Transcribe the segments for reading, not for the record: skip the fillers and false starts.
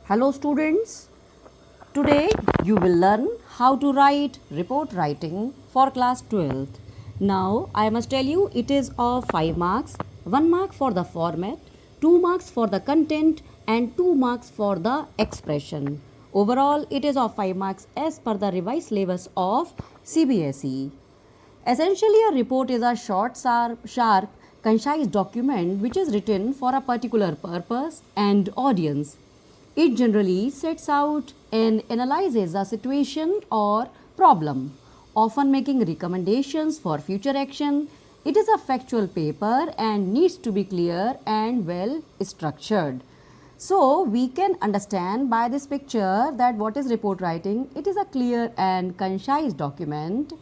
Hello students, today you will learn how to write report writing for class 12th. Now I must tell you it is of 5 marks, 1 mark for the format, 2 marks for the content and 2 marks for the expression. Overall it is of 5 marks as per the revised syllabus of CBSE. Essentially, a report is a short, sharp, concise document which is written for a particular purpose and audience. It generally sets out and analyzes a situation or problem, often making recommendations for future action. It is a factual paper and needs to be clear and well structured. So, we can understand by this picture that what is report writing? It is a clear and concise document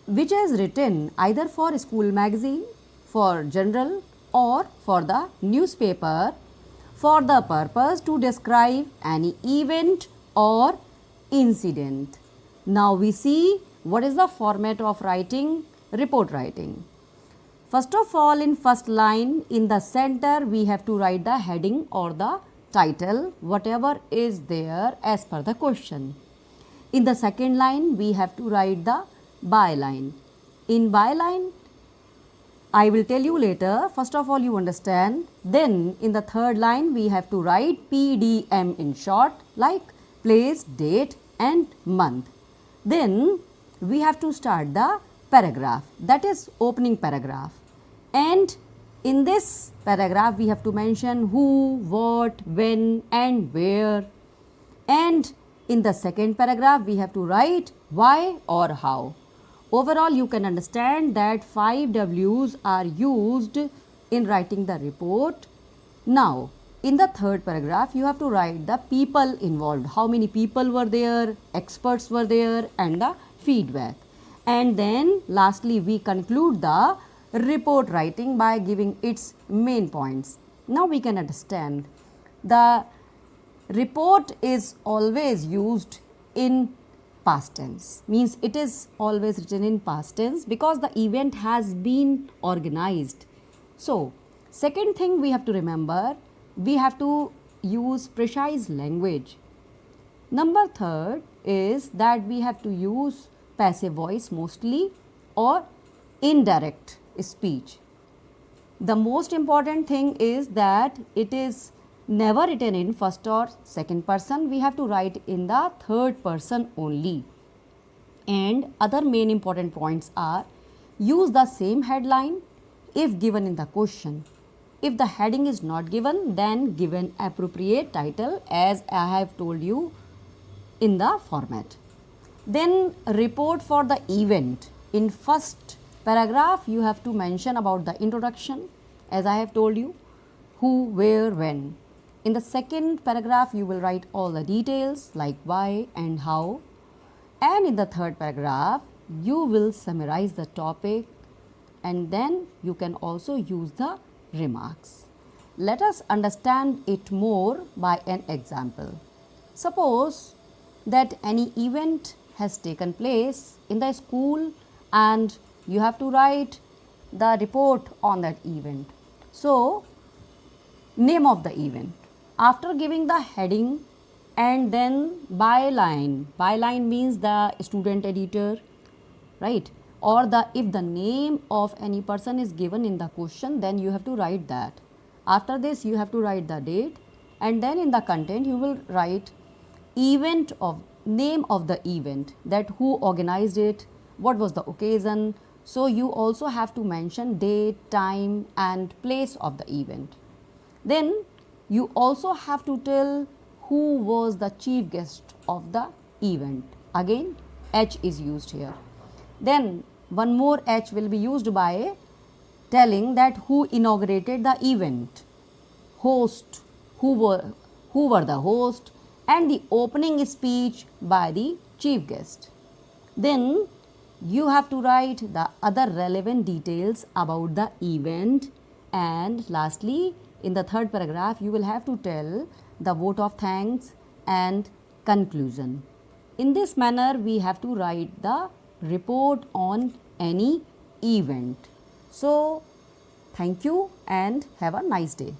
which is written either for school magazine, for journal or for the newspaper for the purpose to describe any event or incident. Now we see what is the format of writing report writing. First of all, in first line in the center we have to write the heading or the title whatever is there as per the question. In the second line we have to write the byline. In byline, I will tell you later. First of all, you understand. Then, in the third line, we have to write PDM in short, like place, date, and month. Then, we have to start the paragraph, that is opening paragraph. And in this paragraph, we have to mention who, what, when, and where. And in the second paragraph, we have to write why or how. Overall, you can understand that 5 W's are used in writing the report. Now, in the third paragraph, you have to write the people involved. How many people were there, experts were there, and the feedback. And then, lastly, we conclude the report writing by giving its main points. Now, we can understand the report is always used in past tense, means it is always written in past tense because the event has been organized. So, second thing we have to remember, we have to use precise language. Number third is that we have to use passive voice mostly or indirect speech. The most important thing is that it is never written in first or second person. We have to write in the third person only. And other main important points are use the same headline if given in the question. If the heading is not given, then give an appropriate title as I have told you in the format. Then report for the event. In first paragraph you have to mention about the introduction as I have told you, who, where, when. In the second paragraph, you will write all the details like why and how. And in the third paragraph, you will summarize the topic and then you can also use the remarks. Let us understand it more by an example. Suppose that any event has taken place in the school and you have to write the report on that event. So, name of the event. After giving the heading and then byline means the student editor, right? Or the if the name of any person is given in the question, then you have to write that. After this, you have to write the date, and then in the content you will write event of name of the event, that who organized it, what was the occasion. So you also have to mention date, time, and place of the event. Then you also have to tell who was the chief guest of the event. Again, H is used here. Then one more H will be used by telling that who inaugurated the event, host, who were the host, and the opening speech by the chief guest. Then you have to write the other relevant details about the event, and lastly, in the third paragraph, you will have to tell the vote of thanks and conclusion. In this manner, we have to write the report on any event. So, thank you and have a nice day.